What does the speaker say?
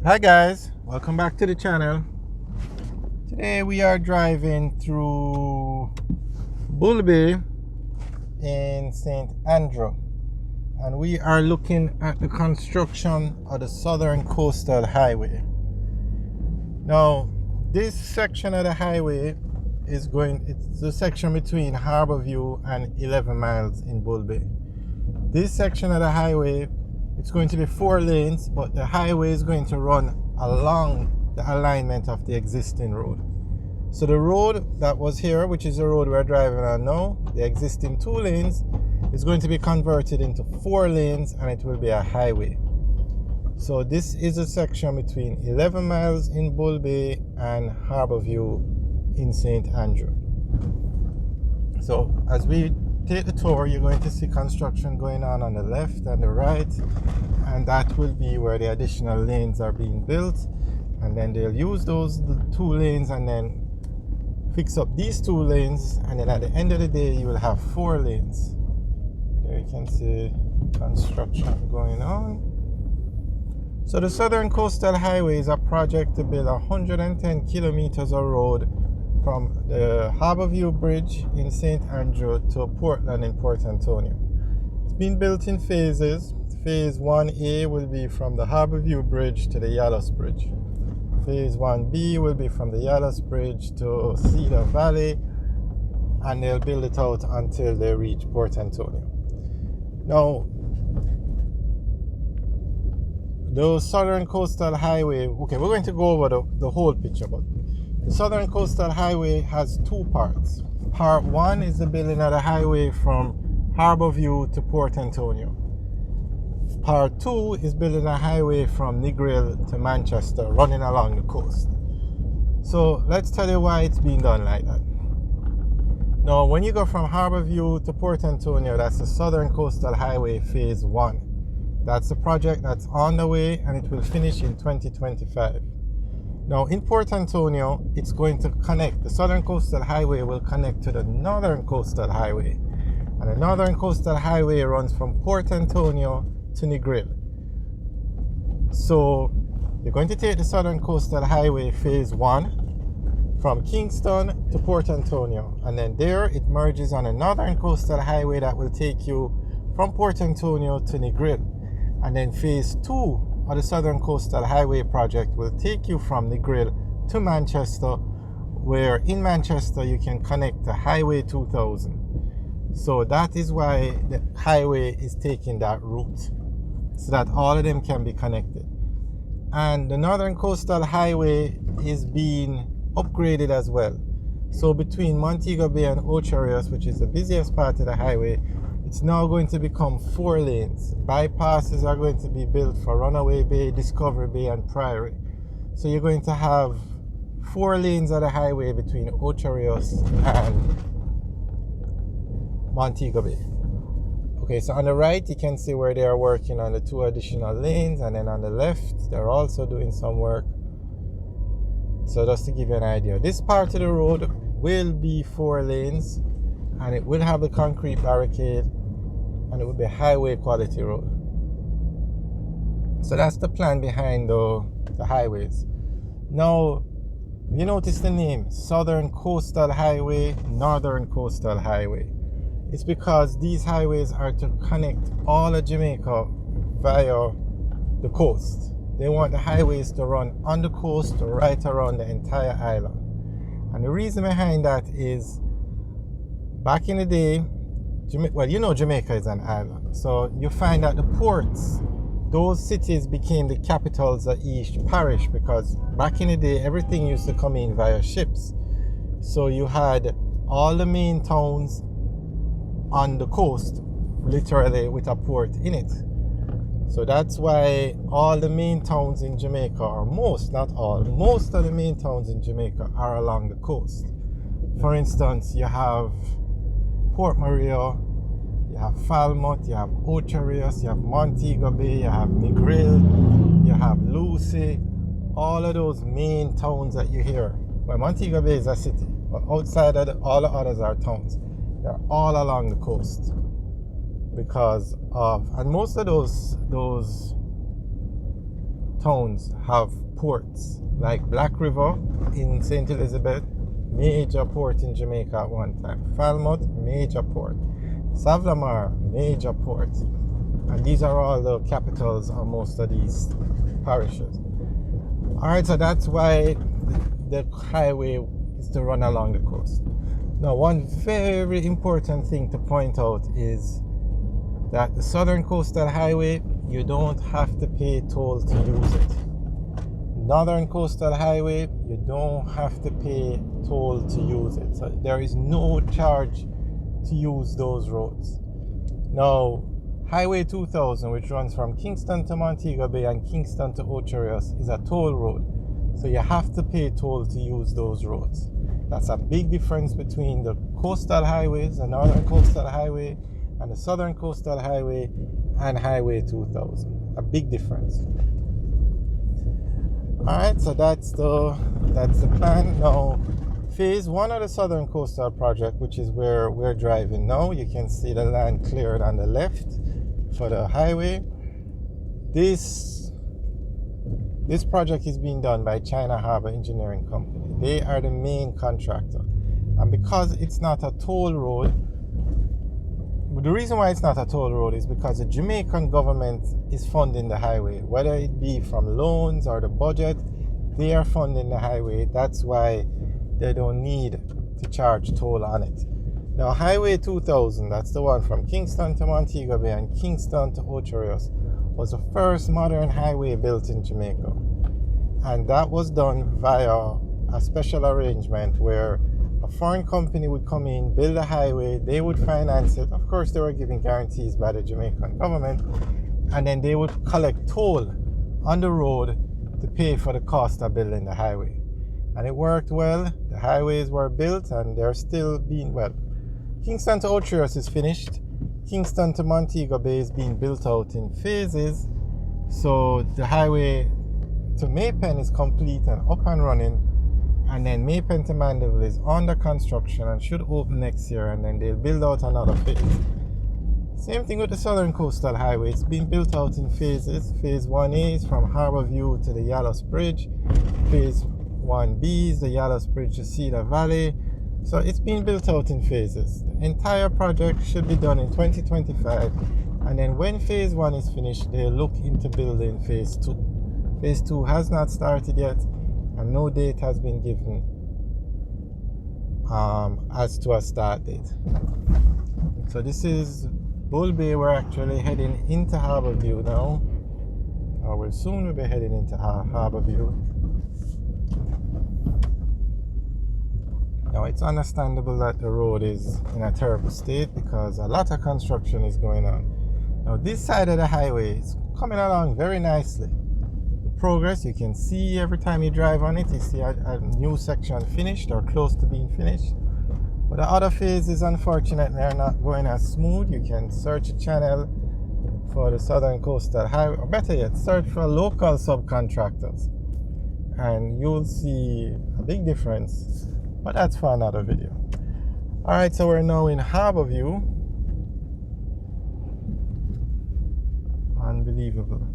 Hi guys, welcome back to the channel. Today we are driving through Bull Bay in St. Andrew, and we are looking at the construction of the Southern Coastal Highway. Now this section of the highway it's the section between Harborview and 11 miles in Bull Bay. This section of the highway, it's going to be 4 lanes, but the highway is going to run along the alignment of the existing road. So the road that was here, which is the road we're driving on now, the existing 2 lanes, is going to be converted into 4 lanes, and it will be a highway. So this is a section between 11 miles in Bull Bay and Harborview in St. Andrew. So as we take the tour, you're going to see construction going on the left and the right, and that will be where the additional lanes are being built, and then they'll use the 2 lanes and then fix up these 2 lanes, and then at the end of the day you will have 4 lanes. There you can see construction going on. So the Southern Coastal Highway is a project to build 110 kilometers of road from the Harborview Bridge in St. Andrew to Portland in Port Antonio. It's been built in phases. Phase 1A will be from the Harborview Bridge to the Yallus Bridge. Phase 1B will be from the Yallus Bridge to Cedar Valley, and they'll build it out until they reach Port Antonio. Now, the Southern Coastal Highway, okay, we're going to go over the whole picture, but the Southern Coastal Highway has 2 parts. Part 1 is the building of the highway from Harborview to Port Antonio. Part 2 is building a highway from Negril to Manchester, running along the coast. So let's tell you why it's being done like that. Now, when you go from Harborview to Port Antonio, that's the Southern Coastal Highway Phase 1. That's the project that's on the way, and it will finish in 2025. Now in Port Antonio, it's going to connect, the Southern Coastal Highway will connect to the Northern Coastal Highway. And the Northern Coastal Highway runs from Port Antonio to Negril. So you're going to take the Southern Coastal Highway Phase 1 from Kingston to Port Antonio. And then there it merges on a Northern Coastal Highway that will take you from Port Antonio to Negril. And then Phase 2 of the Southern Coastal Highway project will take you from Negril to Manchester, where in Manchester you can connect to Highway 2000. So that is why the highway is taking that route, so that all of them can be connected. And the Northern Coastal Highway is being upgraded as well. So between Montego Bay and Ocho Rios, which is the busiest part of the highway, it's now going to become 4 lanes. Bypasses are going to be built for Runaway Bay, Discovery Bay, and Priory. So you're going to have 4 lanes of the highway between Ocho Rios and Montego Bay. Okay, so on the right you can see where they are working on the 2 additional lanes, and then on the left they're also doing some work. So just to give you an idea, this part of the road will be 4 lanes, and it will have the concrete barricade, and it will be a highway quality road. So that's the plan behind the highways. Now, you notice the name Southern Coastal Highway, Northern Coastal Highway. It's because these highways are to connect all of Jamaica via the coast. They want the highways to run on the coast right around the entire island. And the reason behind that is, back in the day, Jamaica is an island. So you find that the ports, those cities became the capitals of each parish, because back in the day, everything used to come in via ships. So you had all the main towns on the coast, literally with a port in it. So that's why all the main towns in Jamaica, or most, not all, most of the main towns in Jamaica are along the coast. For instance, you have Port Maria, you have Falmouth, you have Ocho Rios, you have Montego Bay, you have Negril, you have Lucy, all of those main towns that you hear. Well, Montego Bay is a city, but outside of all the others are towns. They're all along the coast because of, and most of those towns have ports, like Black River in St. Elizabeth, major port in Jamaica at one time. Falmouth, major port. Savlamar, major port. And these are all the capitals of most of these parishes. Alright, so that's why the highway is to run along the coast. Now, one very important thing to point out is that the Southern Coastal Highway, you don't have to pay toll to use it. Northern Coastal Highway, you don't have to pay toll to use it. So there is no charge to use those roads. Now, Highway 2000, which runs from Kingston to Montego Bay and Kingston to Ocho Rios, is a toll road. So you have to pay toll to use those roads. That's a big difference between the coastal highways, the Northern Coastal Highway and the Southern Coastal Highway and Highway 2000. A big difference. Alright, so that's the plan. Now, phase 1 of the Southern Coastal Project, which is where we're driving now, you can see the land cleared on the left for the highway. This project is being done by China Harbour Engineering Company. They are the main contractor. And because it's not a toll road, the reason why it's not a toll road is because the Jamaican government is funding the highway. Whether it be from loans or the budget, they are funding the highway. That's why they don't need to charge toll on it. Now, Highway 2000, that's the one from Kingston to Montego Bay and Kingston to Ocho Rios, was the first modern highway built in Jamaica. And that was done via a special arrangement where a foreign company would come in, build a highway, they would finance it. Of course, they were given guarantees by the Jamaican government, and then they would collect toll on the road to pay for the cost of building the highway. And it worked well. The highways were built and they're still being, well, Kingston to Ocho Rios is finished. Kingston to Montego Bay is being built out in phases. So the highway to Maypen is complete and up and running. And then Maypen to Mandeville is under construction and should open next year. And then they'll build out another phase. Same thing with the Southern Coastal Highway. It's being built out in phases. Phase 1A is from Harbour View to the Yallow's Bridge. Phase 1B is the Yallow's Bridge to Cedar Valley. So it's being built out in phases. The entire project should be done in 2025. And then when phase 1 is finished, they'll look into building phase 2. Phase 2 has not started yet, and no date has been given as to a start date. So this is Bull Bay. We're actually heading into Harbour View now. Or we'll soon be heading into Harbour View. Now, it's understandable that the road is in a terrible state because a lot of construction is going on. Now, this side of the highway is coming along very nicely. The progress, you can see every time you drive on it, you see a new section finished or close to being finished. But the other phases, unfortunately, are not going as smooth. You can search a channel for the Southern Coastal Highway, or better yet, search for local subcontractors. And you'll see a big difference. But that's for another video. Alright, so we're now in Harbour View. Unbelievable.